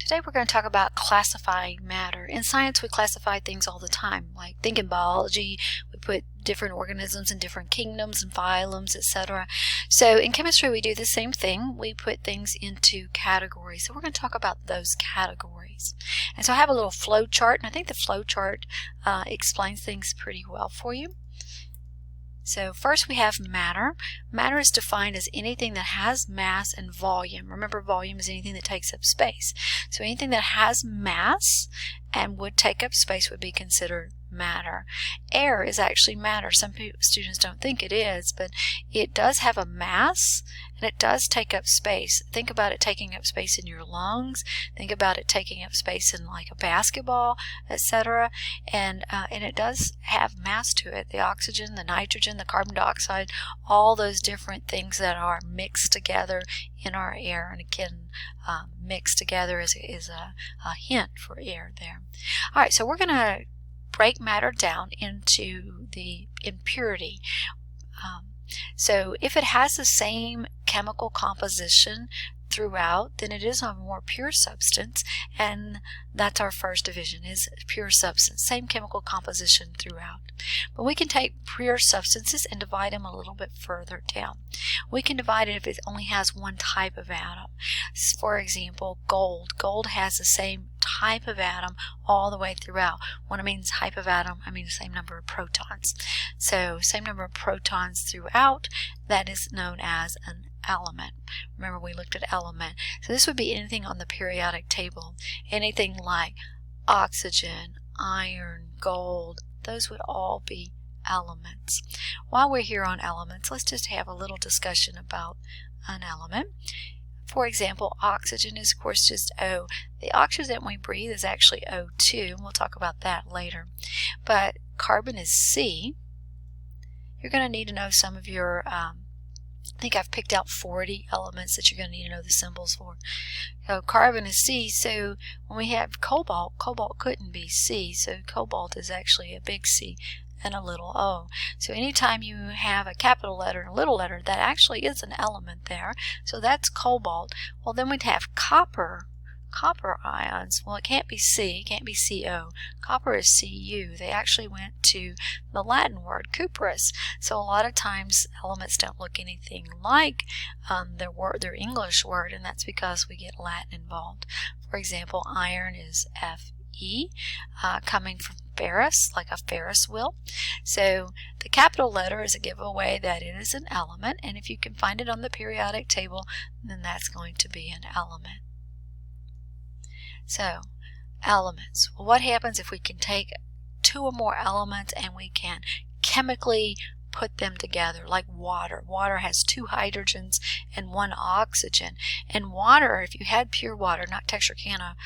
Today we're going to talk about classifying matter. In science we classify things all the time. Like think in biology, we put different organisms in different kingdoms and phylums, etc. So in chemistry we do the same thing. We put things into categories. So we're going to talk about those categories. And so I have a little flow chart, and I think the flow chart explains things pretty well for you. So first we have matter. Matter is defined as anything that has mass and volume. Remember, volume is anything that takes up space. So anything that has mass and would take up space would be considered matter. Air is actually matter. Some students don't think it is, but it does have a mass and it does take up space. Think about it taking up space in your lungs. Think about it taking up space in like a basketball, etc. And it does have mass to it. The oxygen, the nitrogen, the carbon dioxide, all those different things that are mixed together in our air. And again, mixed together is a hint for air there. All right, so we're going to break matter down into the impurity. So if it has the same chemical composition throughout, then it is a more pure substance, and that's our first division, is pure substance, same chemical composition throughout. But we can take pure substances and divide them a little bit further down. We can divide it if it only has one type of atom. For example, gold. Gold has the same type of atom all the way throughout. When I mean type of atom, I mean the same number of protons. So same number of protons throughout, that is known as an element. Remember, we looked at element. So this would be anything on the periodic table. Anything like oxygen, iron, gold, those would all be elements. While we're here on elements, let's just have a little discussion about an element. For example, oxygen is of course just O. The oxygen we breathe is actually O2, and we'll talk about that later. But carbon is C. You're going to need to know some of your I think I've picked out 40 elements that you're going to need to know the symbols for. So carbon is C, so when we have cobalt, cobalt couldn't be C, so cobalt is actually a big C and a little o. So anytime you have a capital letter and a little letter, that actually is an element there. So that's cobalt. Well, then we'd have copper. Copper ions, well, it can't be C, it can't be Co. Copper is Cu. They actually went to the Latin word cuprous. So a lot of times elements don't look anything like their English word, and that's because we get Latin involved. For example, iron is Fe, coming from ferrous, like a Ferris wheel. So the capital letter is a giveaway that it is an element, and if you can find it on the periodic table, then that's going to be an element. So, elements. Well, what happens if we can take two or more elements and we can chemically put them together, like water? Water has two hydrogens and one oxygen. And water, if you had pure water, not Texarkana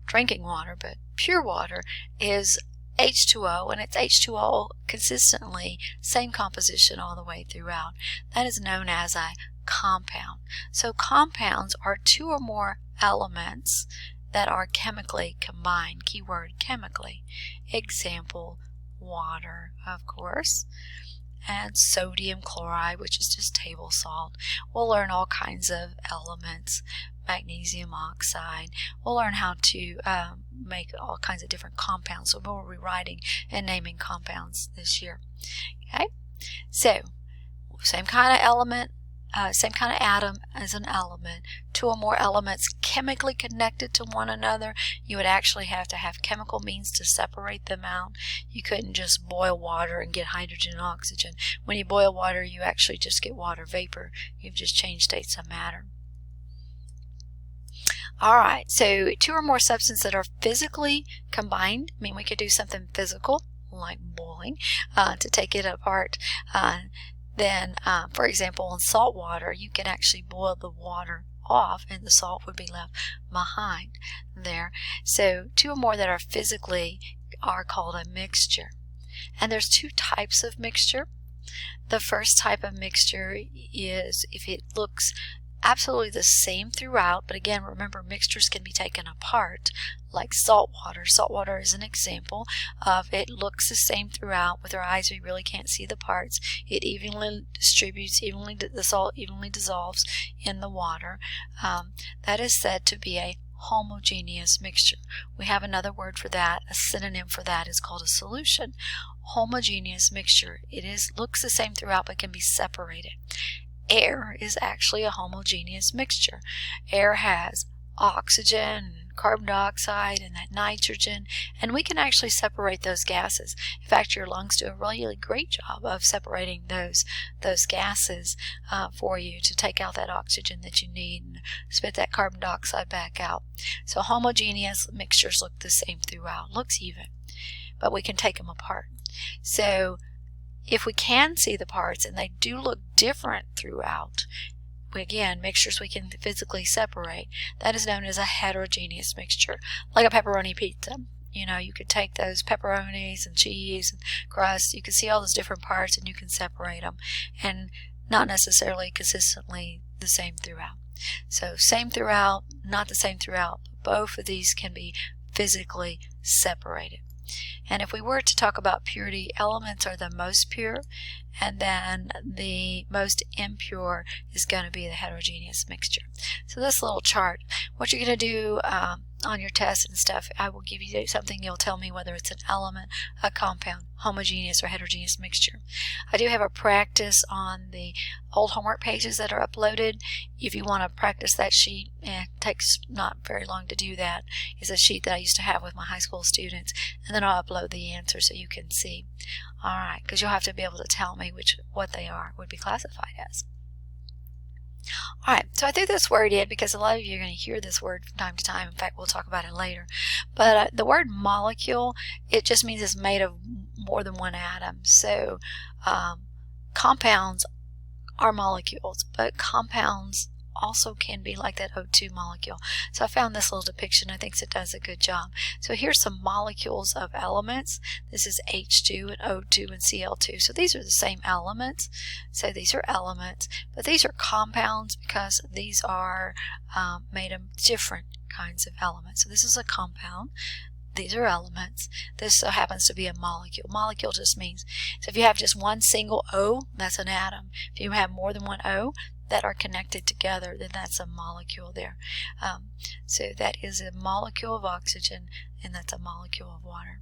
drinking water, but pure water, is H2O, and it's H2O consistently, same composition all the way throughout. That is known as a compound. So compounds are two or more elements that are chemically combined. Keyword chemically. Example, water, of course, and sodium chloride, which is just table salt. We'll learn all kinds of elements. Magnesium oxide. We'll learn how to make all kinds of different compounds. So we'll be writing and naming compounds this year. Okay, so same kind of element. Same kind of atom as an element. Two or more elements chemically connected to one another. You would actually have to have chemical means to separate them out. You couldn't just boil water and get hydrogen and oxygen. When you boil water, you actually just get water vapor. You've just changed states of matter. Alright, so two or more substances that are physically combined. I mean, we could do something physical, like boiling, to take it apart. Then, for example, in salt water, you can actually boil the water off and the salt would be left behind there. So two or more that are physically are called a mixture. And there's two types of mixture. The first type of mixture is if it looks absolutely the same throughout, but again, remember, mixtures can be taken apart, like salt water. Salt water is an example of it looks the same throughout. With our eyes, we really can't see the parts. It evenly distributes, the salt evenly dissolves in the water. That is said to be a homogeneous mixture. We have another word for that. A synonym for that is called a solution. Homogeneous mixture. Looks the same throughout but can be separated. Air is actually a homogeneous mixture. Air has oxygen, carbon dioxide, and that nitrogen, and we can actually separate those gases. In fact, your lungs do a really great job of separating those gases for you to take out that oxygen that you need and spit that carbon dioxide back out. So homogeneous mixtures look the same throughout, looks even, but we can take them apart. So if we can see the parts and they do look different throughout, again, mixtures we can physically separate, that is known as a heterogeneous mixture, like a pepperoni pizza. You know, you could take those pepperonis and cheese and crust, you can see all those different parts and you can separate them, and not necessarily consistently the same throughout. So same throughout, not the same throughout, both of these can be physically separated. And if we were to talk about purity, elements are the most pure, and then the most impure is going to be the heterogeneous mixture. So this little chart, what you're going to do on your test and stuff, I will give you something, you'll tell me whether it's an element, a compound, homogeneous or heterogeneous mixture. I do have a practice on the old homework pages that are uploaded. If you want to practice that sheet, it takes not very long to do that. It's a sheet that I used to have with my high school students, and then I'll upload the answer so you can see. Alright, because you'll have to be able to tell me what they would be classified as. Alright, so I threw this word in because a lot of you are going to hear this word from time to time. In fact, we'll talk about it later. But the word molecule, it just means it's made of more than one atom. So compounds are molecules, but compounds also can be like that O2 molecule. So I found this little depiction. I think it does a good job. So here's some molecules of elements. This is H2 and O2 and Cl2. So these are the same elements. So these are elements, but these are compounds because these are made of different kinds of elements. So this is a compound. These are elements. This so happens to be a molecule. Molecule just means, so if you have just one single O, that's an atom. If you have more than one O that are connected together, then that's a molecule there. So that is a molecule of oxygen, and that's a molecule of water.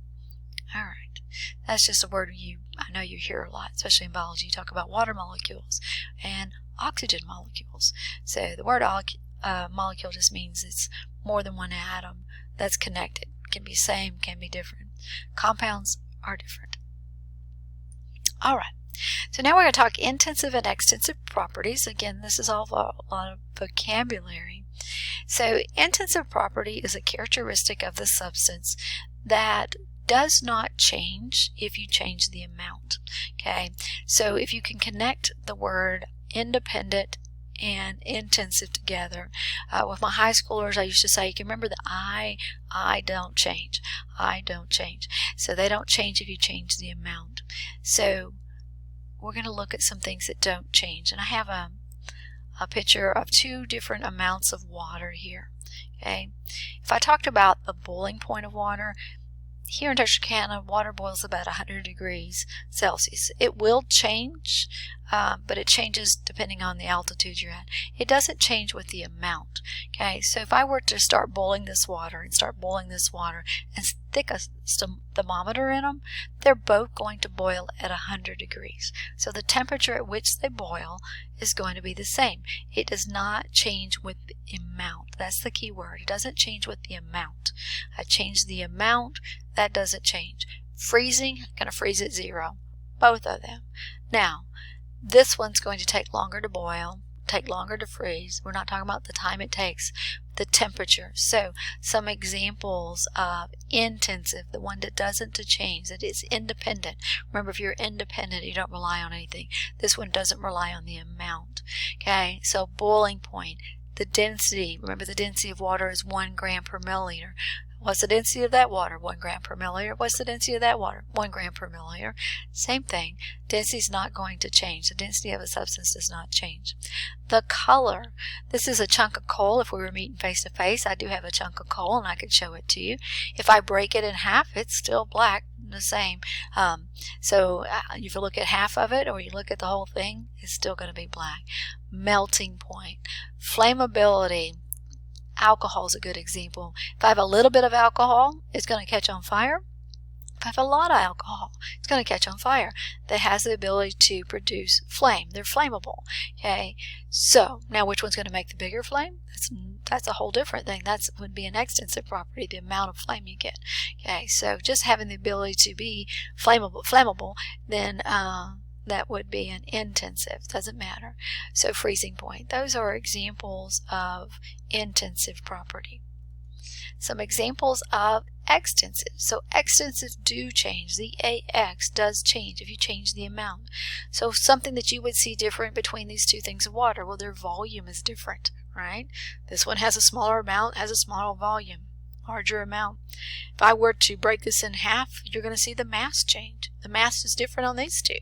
All right. That's just a word I know you hear a lot, especially in biology. You talk about water molecules and oxygen molecules. So the word molecule just means it's more than one atom that's connected. Can be same, can be different. Compounds are different. All right. So now we're going to talk intensive and extensive properties. Again, this is all a lot of vocabulary. So intensive property is a characteristic of the substance that does not change if you change the amount. Okay, so if you can connect the word independent and intensive together. With my high schoolers, I used to say, you can remember the I don't change. I don't change. So they don't change if you change the amount. So we're going to look at some things that don't change. And I have a picture of two different amounts of water here. Okay, if I talked about the boiling point of water, here in Texarkana, water boils about 100 degrees Celsius. It will change, but it changes depending on the altitude you're at. It doesn't change with the amount. Okay, so if I were to start boiling this water and stick a thermometer in them, they're both going to boil at 100 degrees. So the temperature at which they boil is going to be the same. It does not change with the amount. That's the key word. It doesn't change with the amount. I change the amount, that doesn't change. Freezing, I'm going to freeze at 0. Both of them. Now, this one's going to take longer to boil, take longer to freeze. We're not talking about the time it takes, the temperature. So some examples of intensive, the one that doesn't change, that is independent. Remember, if you're independent, you don't rely on anything. This one doesn't rely on the amount. Okay, so boiling point, the density. Remember, the density of water is 1 gram per milliliter. What's the density of that water? 1 gram per milliliter. What's the density of that water? 1 gram per milliliter. Same thing. Density is not going to change. The density of a substance does not change. The color. This is a chunk of coal. If we were meeting face to face, I do have a chunk of coal and I could show it to you. If I break it in half, it's still black, the same. So if you look at half of it or you look at the whole thing, it's still going to be black. Melting point. Flammability. alcohol is a good example. If I have a little bit of alcohol, it's going to catch on fire. If I have a lot of alcohol, it's going to catch on fire. That has the ability to produce flame. They're flammable. Okay, so now which one's going to make the bigger flame? That's a whole different thing. That would be an extensive property, the amount of flame you get. Okay, so just having the ability to be flammable, then that would be an intensive. Doesn't matter. So freezing point. Those are examples of intensive property. Some examples of extensive. So extensive do change. The AX does change if you change the amount. So something that you would see different between these two things of water, well, their volume is different, right? This one has a smaller amount, has a smaller volume, larger amount. If I were to break this in half, you're going to see the mass change. The mass is different on these two.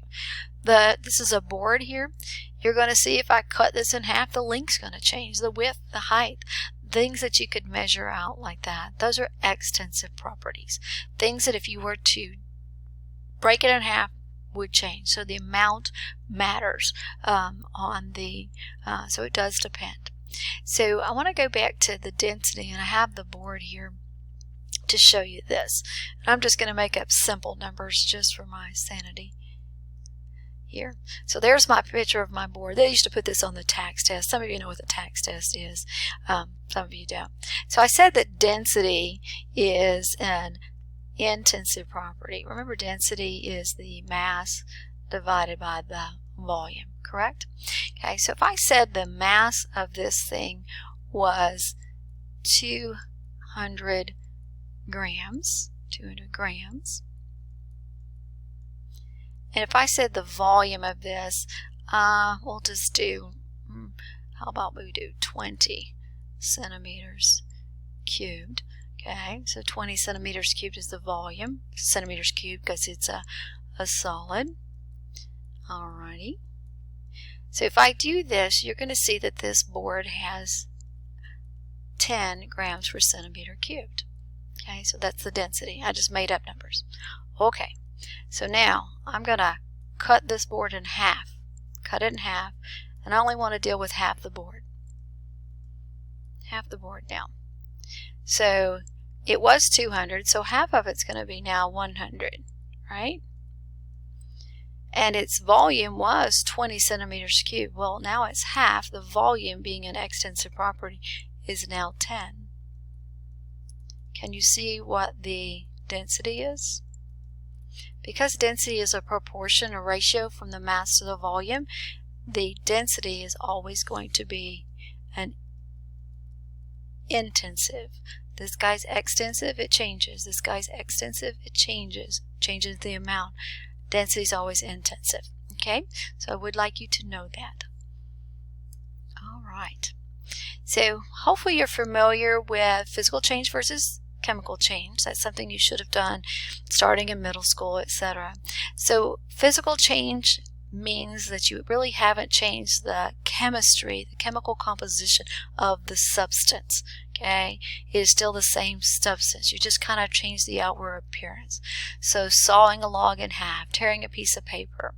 This is a board here. You're going to see if I cut this in half, the length's going to change, the width, the height. Things that you could measure out like that. Those are extensive properties. Things that if you were to break it in half would change. So the amount matters so it does depend. So I want to go back to the density, and I have the board here to show you this. And I'm just going to make up simple numbers just for my sanity here. So there's my picture of my board. They used to put this on the tax test. Some of you know what the tax test is. Some of you don't. So I said that density is an intensive property. Remember, density is the mass divided by the volume, correct? Okay, so if I said the mass of this thing was 200 grams, and if I said the volume of this, we'll just do, how about we do 20 centimeters cubed. Okay, so 20 centimeters cubed is the volume. Centimeters cubed because it's a solid. Alrighty. So if I do this, you're going to see that this board has 10 grams per centimeter cubed. Okay, so that's the density. I just made up numbers. Okay. So now I'm going to cut this board in half. Cut it in half. And I only want to deal with half the board. Half the board now. So it was 200, so half of it's going to be now 100, right? And its volume was 20 centimeters cubed. Well, now it's half. The volume, being an extensive property, is now 10. Can you see what the density is? Because density is a proportion, a ratio from the mass to the volume, the density is always going to be an intensive. This guy's extensive, it changes. This guy's extensive, it changes. Changes the amount. Density is always intensive. Okay? So I would like you to know that. All right. So hopefully you're familiar with physical change versus chemical change. That's something you should have done starting in middle school, etc. So physical change means that you really haven't changed the chemistry, the chemical composition of the substance. Okay, it is still the same substance. You just kind of change the outward appearance. So sawing a log in half, tearing a piece of paper,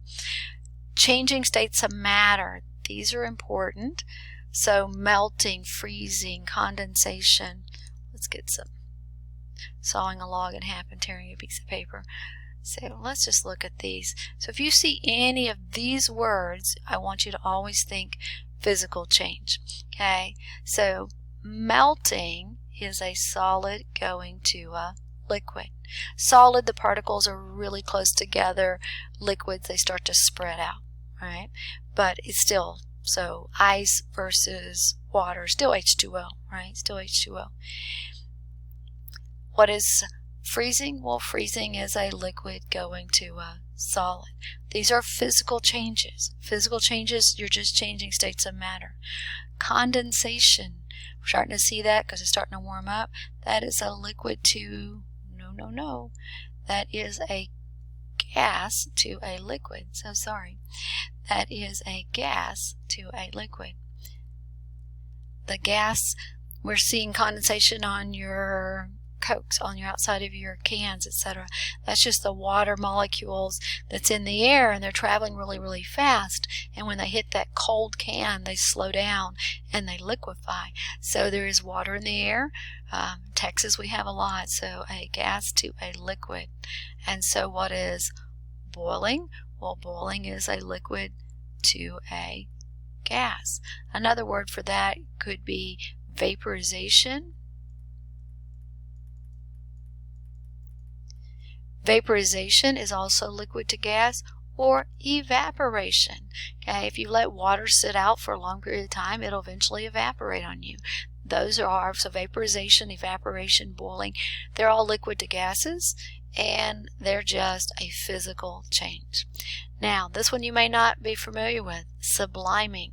changing states of matter. These are important. So melting, freezing, condensation. Let's get some. Sawing a log in half and tearing a piece of paper. So let's just look at these. So if you see any of these words, I want you to always think physical change. Okay, so melting is a solid going to a liquid. Solid, the particles are really close together. Liquids, they start to spread out, right? But it's still, so ice versus water, still H2O, right? Still H2O. What is freezing? Well, freezing is a liquid going to a solid. These are physical changes. Physical changes, you're just changing states of matter. Condensation, we're starting to see that because it's starting to warm up. That is a liquid to, no. That is a gas to a liquid. So sorry. That is a gas to a liquid. The gas, we're seeing condensation on your Cokes, on your outside of your cans, etc. That's just the water molecules that's in the air, and they're traveling really, really fast. And when they hit that cold can, they slow down and they liquefy. So there is water in the air. Texas, we have a lot. So a gas to a liquid. And so what is boiling? Well, boiling is a liquid to a gas. Another word for that could be vaporization. Vaporization is also liquid to gas, or evaporation. Okay, if you let water sit out for a long period of time, it'll eventually evaporate on you. Those are, so vaporization, evaporation, boiling, they're all liquid to gases, and they're just a physical change. Now, this one you may not be familiar with, subliming.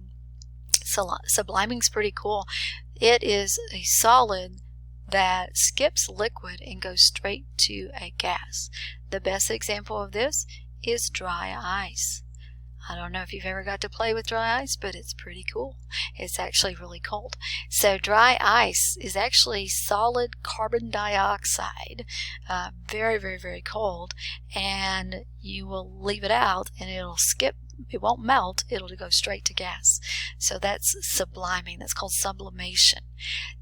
Subliming is pretty cool. It is a solid that skips liquid and goes straight to a gas. The best example of this is dry ice. I don't know if you've ever got to play with dry ice, but it's pretty cool. It's actually really cold. So dry ice is actually solid carbon dioxide, very, very, very cold, and you will leave it out and it'll skip. It won't melt, it'll go straight to gas. So that's subliming. That's called sublimation.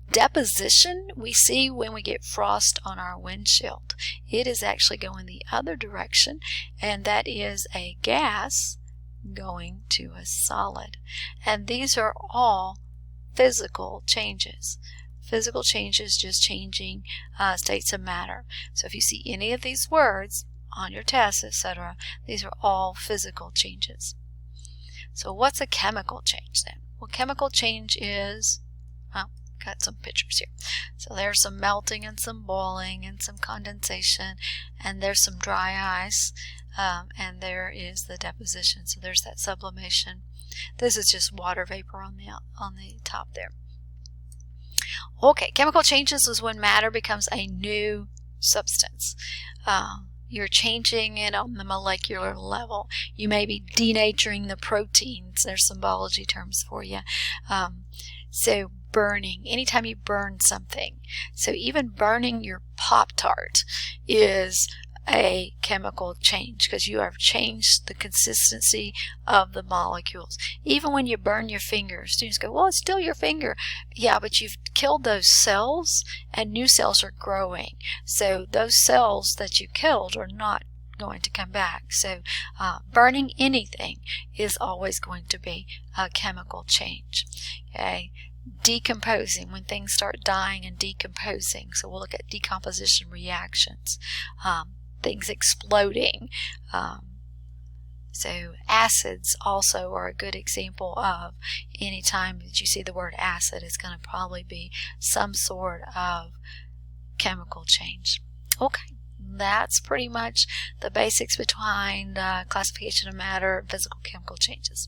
Deposition we see when we get frost on our windshield. It is actually going the other direction, and that is a gas going to a solid. And these are all physical changes. Physical changes, just changing states of matter. So if you see any of these words on your test, etc., these are all physical changes. So what's a chemical change then? Well, chemical change is, well, got some pictures here. So there's some melting and some boiling and some condensation, and there's some dry ice, and there is the deposition. So there's that sublimation. This is just water vapor on the top there. Okay, chemical changes is when matter becomes a new substance. You're changing it on the molecular level. You may be denaturing the proteins. There's some biology terms for you. So burning, anytime you burn something. So even burning your Pop-Tart is a chemical change, because you have changed the consistency of the molecules. Even when you burn your finger, students go, well, it's still your finger. Yeah, but you've killed those cells and new cells are growing. So those cells that you killed are not going to come back. So burning anything is always going to be a chemical change. Okay. Decomposing, when things start dying and decomposing. So we'll look at decomposition reactions. Things exploding. So acids also are a good example of, any time that you see the word acid, it's going to probably be some sort of chemical change. Okay, that's pretty much the basics behind classification of matter and physical chemical changes.